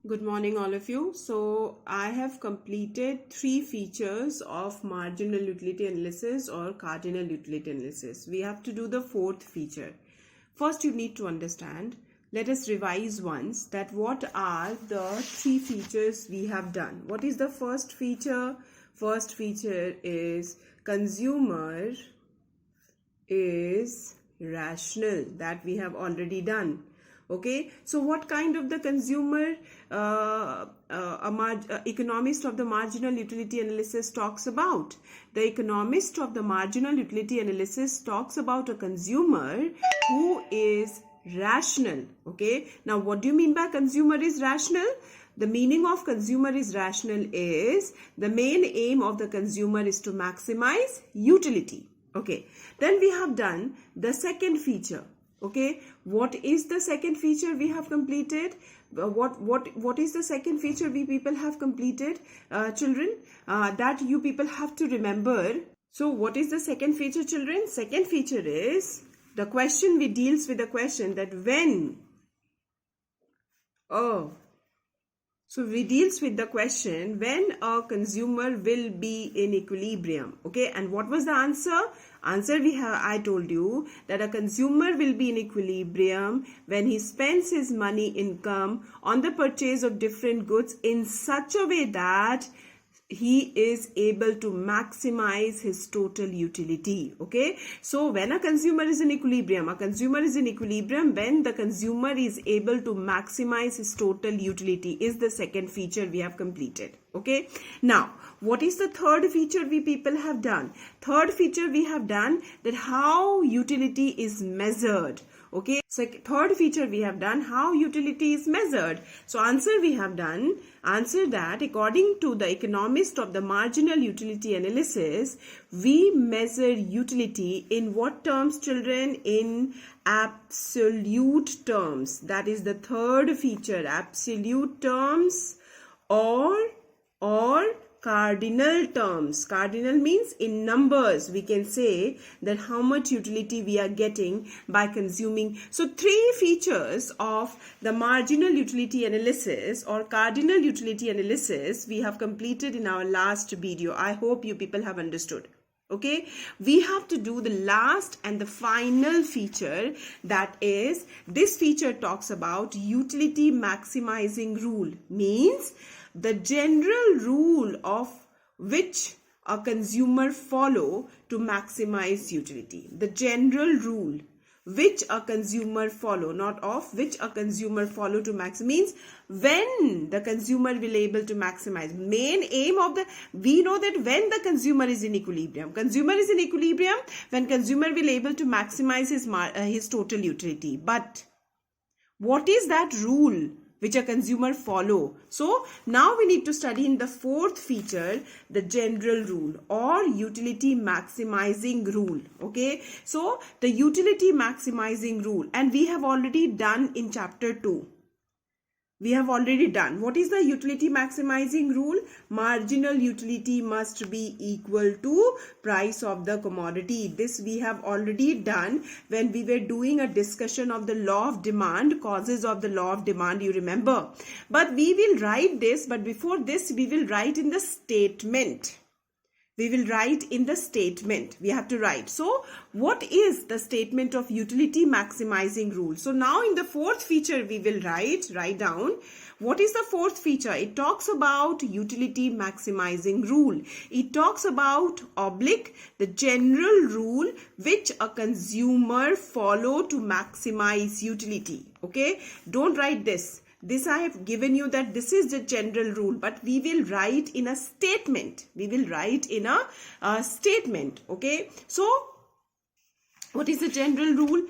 Good morning, all of you. So, I have completed three features of marginal utility analysis or cardinal utility analysis. We have to do the fourth feature. First, you need to understand. Let us revise once that what are the three features we have done. What is the first feature? First feature is consumer is rational, that we have already done. Okay, so what kind of the consumer economist of the marginal utility analysis talks about? The economist of the marginal utility analysis talks about a consumer who is rational. Okay, now what do you mean by consumer is rational? The meaning of consumer is rational is the main aim of the consumer is to maximize utility. Okay, then we have done the second feature. Okay, what is the second feature we have completed? What is the second feature we people have completed, children? That you people have to remember. So what is the second feature, children? Second feature is the question we deals with the question that when so we deals with the question when a consumer will be in equilibrium. Okay, and what was the answer? Answer I told you that a consumer will be in equilibrium when he spends his money income on the purchase of different goods in such a way that he is able to maximize his total utility. Okay, so when a consumer is in equilibrium, when the consumer is able to maximize his total utility is the second feature we have completed. Okay, now what is the third feature we people have done? Third feature we have done that how utility is measured. Okay, so third feature we have done how utility is measured. So answer we have done, answer that according to the economist of the marginal utility analysis, we measure utility in what terms, children? In absolute terms. That is the third feature, absolute terms or cardinal terms. Cardinal means in numbers we can say that how much utility we are getting by consuming. So three features of the marginal utility analysis or cardinal utility analysis we have completed in our last video. I hope you people have understood. Okay, we have to do the last and the final feature, that is this feature talks about utility maximizing rule, means the general rule of which a consumer follow to maximize utility. The general rule which a consumer follow, not of, which a consumer follow to max, means when the consumer will able to maximize. Main aim of the, we know that when the consumer is in equilibrium when consumer will able to maximize his total utility. But what is that rule which a consumer follow? So now we need to study in the fourth feature the general rule or utility maximizing rule. Okay, so the utility maximizing rule, and we have already done in chapter 2. We have already done. What is the utility maximizing rule? Marginal utility must be equal to price of the commodity. This we have already done when we were doing a discussion of the law of demand, causes of the law of demand, you remember. But we will write this, but before this we will write in the statement. We will write in the statement. We have to write. So what is the statement of utility maximizing rule? So now in the fourth feature we will write down. What is the fourth feature? It talks about utility maximizing rule. It talks about the general rule which a consumer follow to maximize utility. Okay, don't write this. This I have given you that this is the general rule, but we will write in a statement. We will write in a statement. Okay, so what is the general rule?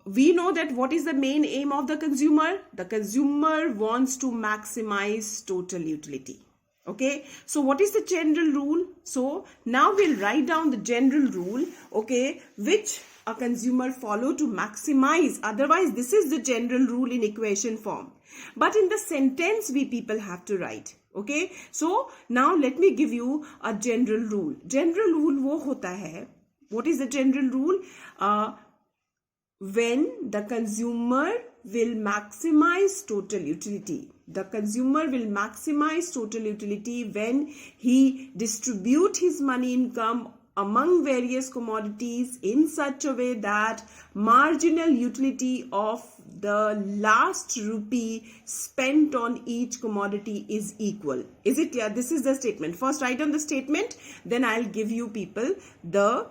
We know that what is the main aim of the consumer? The consumer wants to maximize total utility. Okay, so what is the general rule? So now we'll write down the general rule, okay, which a consumer follow to maximize. Otherwise, this is the general rule in equation form. But in the sentence, we people have to write. Okay, so now let me give you a general rule. General rule wo hota hai. What is the general rule? When the consumer will maximize total utility. The consumer will maximize total utility when he distribute his money income among various commodities in such a way that marginal utility of the last rupee spent on each commodity is equal. Is it clear? This is the statement. First write on the statement, then I'll give you people the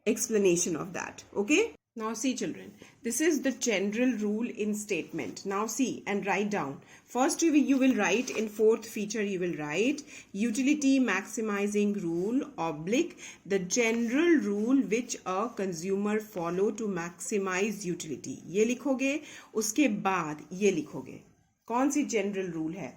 explanation of that. Okay? Now see children, this is the general rule in statement. Now see and write down. First you will write in fourth feature, you will write utility maximizing rule oblique the general rule which a consumer follow to maximize utility. ये लिखोगे, उसके बाद ये लिखोगे. कौन सी general rule है?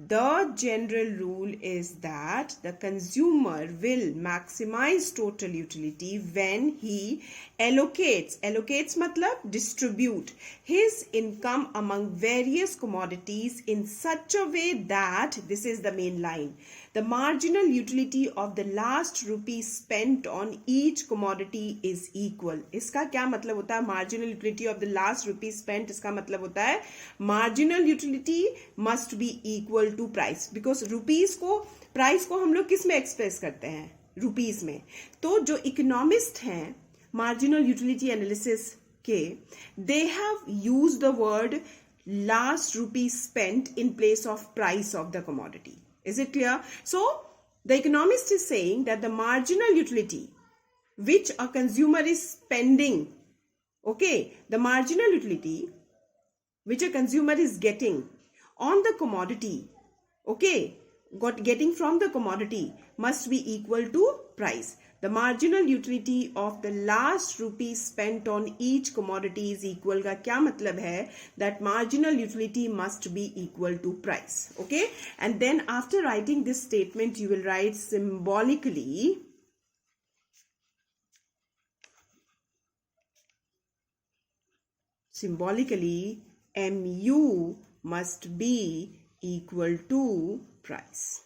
The general rule is that the consumer will maximize total utility when he allocates matlab distribute his income among various commodities in such a way that, this is the main line, the marginal utility of the last rupee spent on each commodity is equal. इसका क्या मतलब होता है? Marginal utility of the last rupee spent, इसका मतलब होता है marginal utility must be equal to price, because rupees को, price को हम लोग किस में एक्सप्रेस करते हैं? rupees में. तो जो इकोनॉमिस्ट हैं marginal utility analysis के, they have used the word last rupee spent in place of price of the commodity. Is it clear? So, the economist is saying that the marginal utility which a consumer is spending, okay, the marginal utility which a consumer is getting on the commodity, okay, getting from the commodity must be equal to price. The marginal utility of the last rupee spent on each commodity is equal का क्या मतलब है? That marginal utility must be equal to price. Okay? And then after writing this statement, you will write symbolically. Symbolically, MU must be equal to price.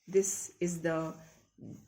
This is the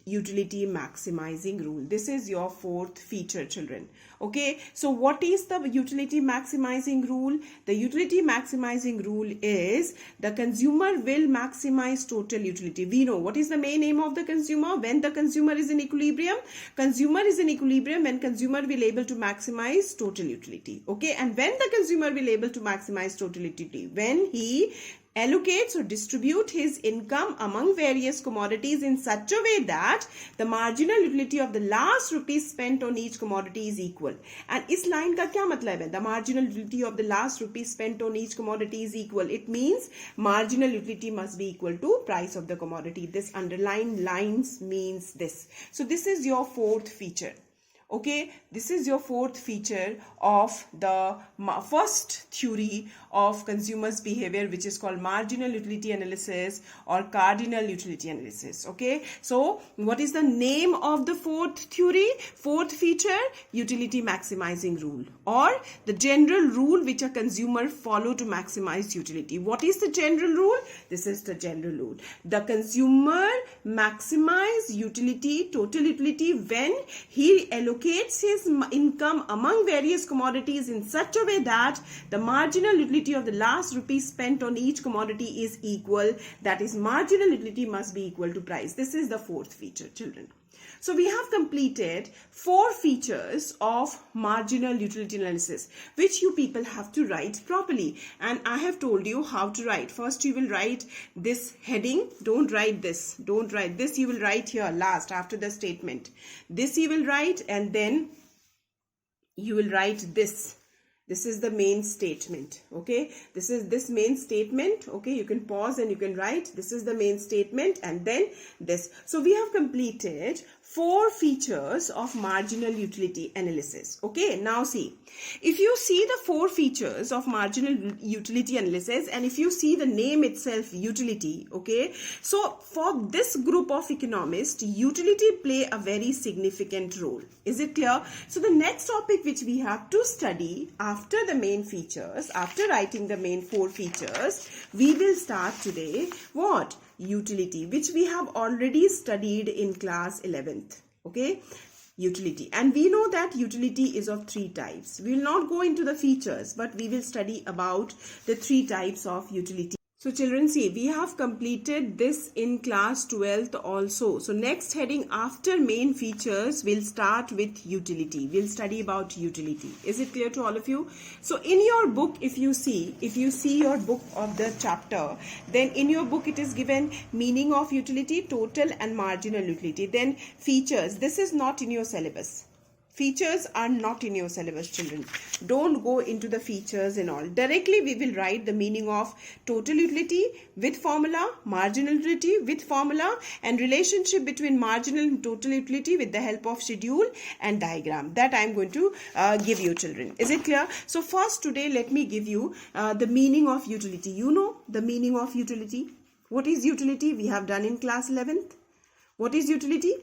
utility maximizing rule. This is your fourth feature, children. Okay, so what is the utility maximizing rule? The utility maximizing rule is the consumer will maximize total utility. We know what is the main aim of the consumer when the consumer is in equilibrium. Consumer is in equilibrium when consumer will able to maximize total utility. Okay, and when the consumer will able to maximize total utility, when he allocates or distribute his income among various commodities in such a way that the marginal utility of the last rupee spent on each commodity is equal. And इस line का क्या मतलब है? The marginal utility of the last rupee spent on each commodity is equal. It means marginal utility must be equal to price of the commodity. This underlined lines means this. So this is your fourth feature. Okay, this is your fourth feature of the first theory of consumers' behavior, which is called marginal utility analysis or cardinal utility analysis. Okay, so what is the name of the fourth theory? Fourth feature, utility maximizing rule, or the general rule which a consumer follow to maximize utility. What is the general rule? This is the general rule. The consumer maximize utility, total utility, when he allocates his income among various commodities in such a way that the marginal utility of the last rupee spent on each commodity is equal. That is, marginal utility must be equal to price. This is the fourth feature, children. So we have completed 4 features of marginal utility analysis, which you people have to write properly. And I have told you how to write. First, you will write this heading. Don't write this. Don't write this. You will write here last after the statement. This you will write, and then you will write this. This is the main statement. Okay, this is this main statement. Okay, you can pause and you can write. This is the main statement, and then this. So we have completed 4 features of marginal utility analysis. Okay, now see, if you see the 4 features of marginal utility analysis, and if you see the name itself, utility, okay, so for this group of economists, utility play a very significant role. Is it clear? So the next topic which we have to study after the main features, after writing the main 4 features, we will start today what? Utility, which we have already studied in class 11th. Okay, utility. And we know that utility is of three types. We will not go into the features, but we will study about the three types of utility. So children, see, we have completed this in class 12th also. So next heading after main features, we'll start with utility. We'll study about utility. Is it clear to all of you? So in your book, if you see your book of the chapter, then in your book it is given meaning of utility, total and marginal utility. Then features. This is not in your syllabus. Features are not in your syllabus, children. Don't go into the features and all. Directly we will write the meaning of total utility with formula, marginal utility with formula, and relationship between marginal and total utility with the help of schedule and diagram. That I am going to give you, children. Is it clear? So first today let me give you the meaning of utility. You know the meaning of utility. What is utility? We have done in class 11th. What is utility?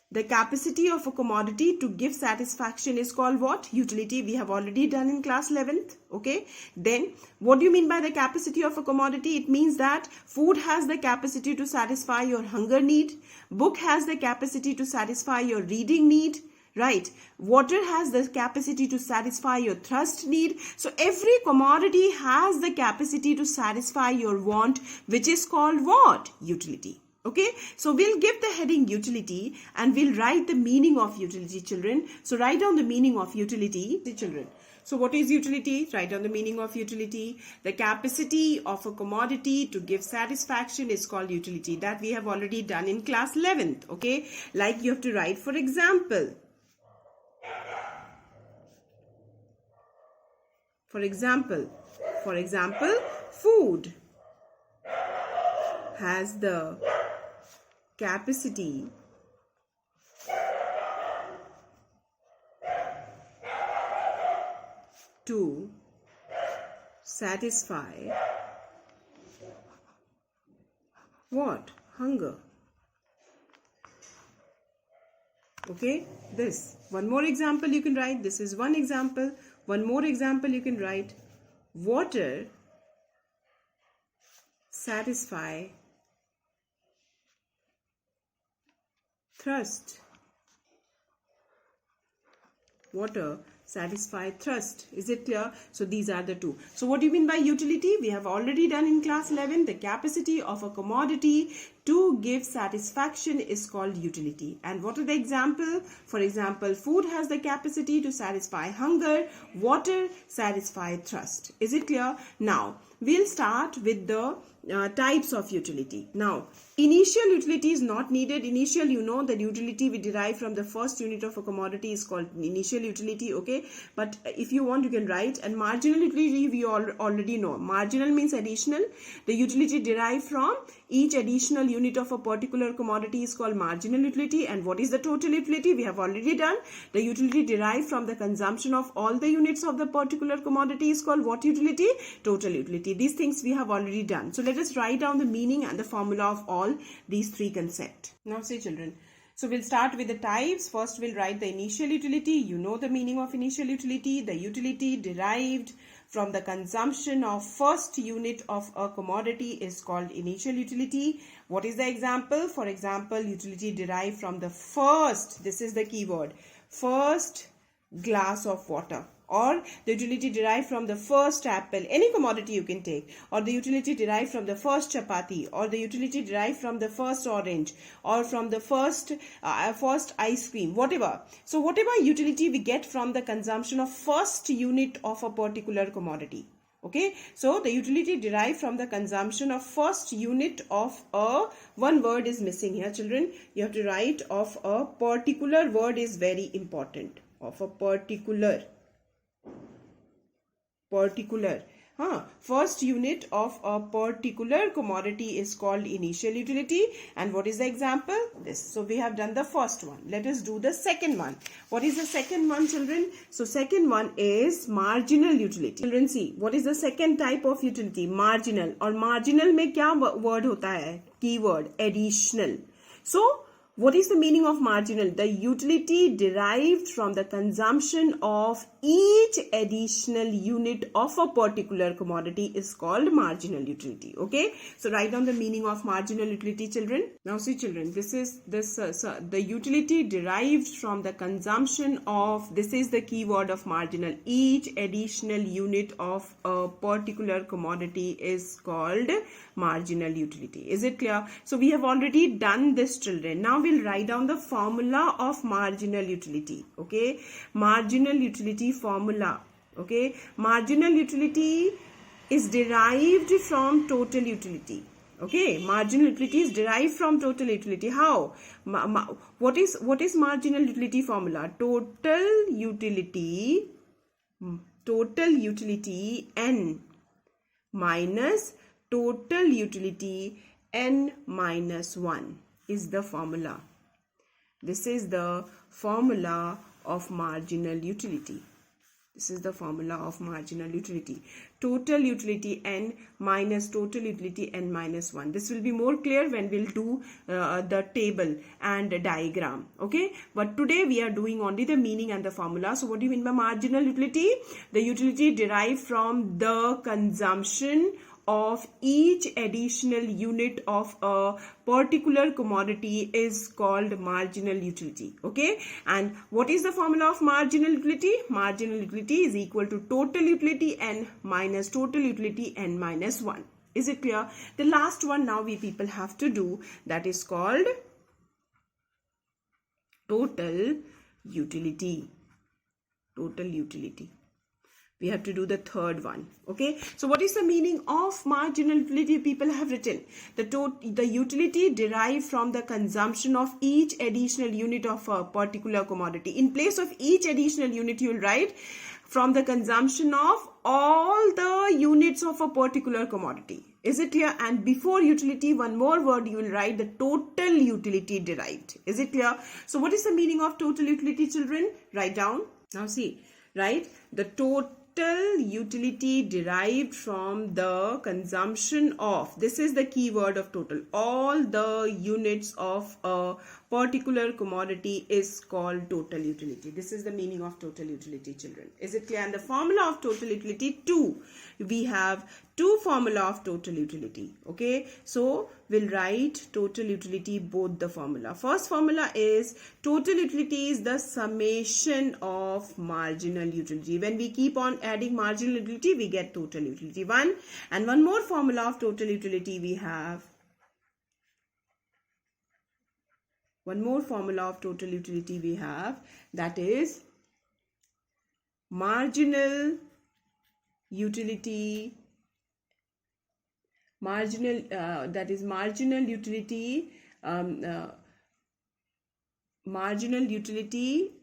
The capacity of a commodity to give satisfaction is called what? Utility. We have already done in class 11th. Okay. Then what do you mean by the capacity of a commodity? It means that food has the capacity to satisfy your hunger need. Book has the capacity to satisfy your reading need. Right. Water has the capacity to satisfy your thirst need. So every commodity has the capacity to satisfy your want, which is called what? Utility. Okay, so we'll give the heading utility and we'll write the meaning of utility, children. So write down the meaning of utility, children. So what is utility? Write down the meaning of utility. The capacity of a commodity to give satisfaction is called utility. That we have already done in class 11th. Okay, like you have to write, for example. For example, food has the capacity to satisfy what? Hunger. Okay, this. One more example you can write. This is one example. One more example you can write. Water satisfy thirst. Water satisfy thirst. Is it clear? So these are the two. So what do you mean by utility? We have already done in class 11. The capacity of a commodity to give satisfaction is called utility. And what are the example? For example, food has the capacity to satisfy hunger. Water satisfy thirst. Is it clear? Now we'll start with the types of utility. Now, initial utility is not needed. Initial, you know, the utility we derive from the first unit of a commodity is called initial utility. Okay, but if you want, you can write. And marginal utility we already know. Marginal means additional. The utility derived from each additional unit of a particular commodity is called marginal utility. And what is the total utility? We have already done. The utility derived from the consumption of all the units of the particular commodity is called what utility? Total utility. These things we have already done. So let us write down the meaning and the formula of all these three concepts. Now say, children, so we'll start with the types. First we'll write the initial utility. You know the meaning of initial utility. The utility derived from the consumption of first unit of a commodity is called initial utility. What is the example? For example, utility derived from the first, this is the keyword, first glass of water. Or the utility derived from the first apple, any commodity you can take, or the utility derived from the first chapati, or the utility derived from the first orange, or from the first ice cream, whatever. So whatever utility we get from the consumption of first unit of a particular commodity. Okay, so the utility derived from the consumption of first unit of one word is missing here, children. You have to write of a particular word is very important. Of a particular. First unit of a particular commodity is called initial utility. And what is the example? This. So we have done the first one. Let us do the second one. What is the second one, children? So second one is marginal utility. Children, see, what is the second type of utility? Marginal. और marginal में क्या word होता है? Keyword additional. So What is the meaning of marginal? The utility derived from the consumption of each additional unit of a particular commodity is called marginal utility. Okay, so write down the meaning of marginal utility, children. Now see, children, this is the utility derived from the consumption of, this is the keyword of marginal, each additional unit of a particular commodity is called marginal utility. Is it clear? So we have already done this, children. Now we'll write down the formula of marginal utility. Okay, marginal utility formula. Okay, marginal utility is derived from total utility. Okay, marginal utility is derived from total utility. How? What is marginal utility formula? Total utility n minus total utility n minus 1 is the formula. This is the formula of marginal utility. This is the formula of marginal utility. Total utility n minus total utility n minus 1. This will be more clear when we'll do the table and diagram. Okay. But today we are doing only the meaning and the formula. So what do you mean by marginal utility? The utility derived from the consumption of each additional unit of a particular commodity is called marginal utility. Okay, and what is the formula of marginal utility? Marginal utility is equal to total utility n minus total utility n minus 1. Is it clear? The last one now we people have to do, that is called total utility. Total utility. We have to do the third one. Okay, so what is the meaning of marginal utility? People have written the utility derived from the consumption of each additional unit of a particular commodity. In place of each additional unit, you will write from the consumption of all the units of a particular commodity. Is it clear? And before utility, one more word, you will write the total utility derived. Is it clear? So what is the meaning of total utility, children? Write down. Now see, right? The total utility derived from the consumption of, this is the keyword of total, all the units of a particular commodity is called total utility. This is the meaning of total utility, children. Is it clear? And the formula of total utility 2. We have two formula of total utility. Okay, so we'll write total utility, both the formula. First formula is total utility is the summation of marginal utility. When we keep on adding marginal utility, we get total utility 1. And one more formula of total utility we have. One more formula of total utility we have, that is marginal utility, marginal utility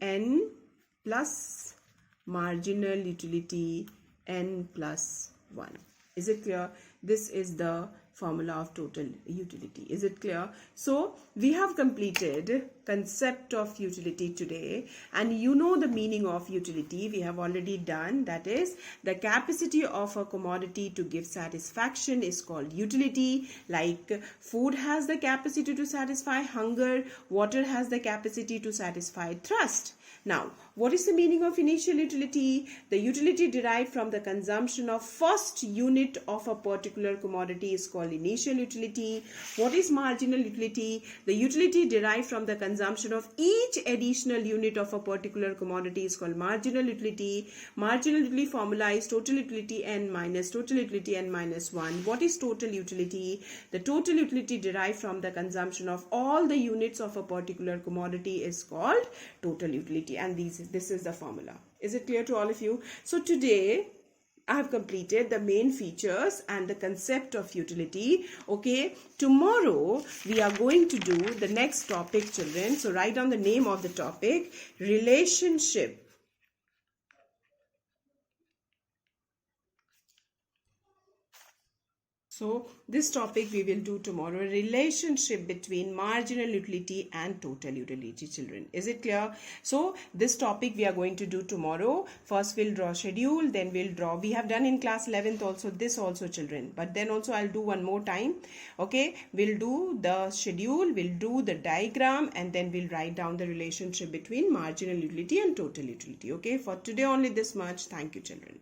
n plus marginal utility n plus 1. Is it clear? This is the formula of total utility. Is it clear? So we have completed concept of utility today, and you know the meaning of utility. We have already done, that is the capacity of a commodity to give satisfaction is called utility. Like food has the capacity to satisfy hunger, water has the capacity to satisfy thirst. Now, what is the meaning of initial utility? The utility derived from the consumption of first unit of a particular commodity is called initial utility. What is marginal utility? The utility derived from the consumption of each additional unit of a particular commodity is called marginal utility. Marginal utility formula is total utility n minus total utility n minus 1. What is total utility? The total utility derived from the consumption of all the units of a particular commodity is called total utility, and this is the formula. Is it clear to all of you? So today I have completed the main features and the concept of utility. Okay, tomorrow we are going to do the next topic, children. So write down the name of the topic, relationship. So this topic we will do tomorrow, relationship between marginal utility and total utility, children. Is it clear? So this topic we are going to do tomorrow. First we'll draw schedule, then we'll draw. We have done in class 11th also this also, children. But then also I'll do one more time. Okay, we'll do the schedule, we'll do the diagram, and then we'll write down the relationship between marginal utility and total utility. Okay, for today only this much. Thank you, children.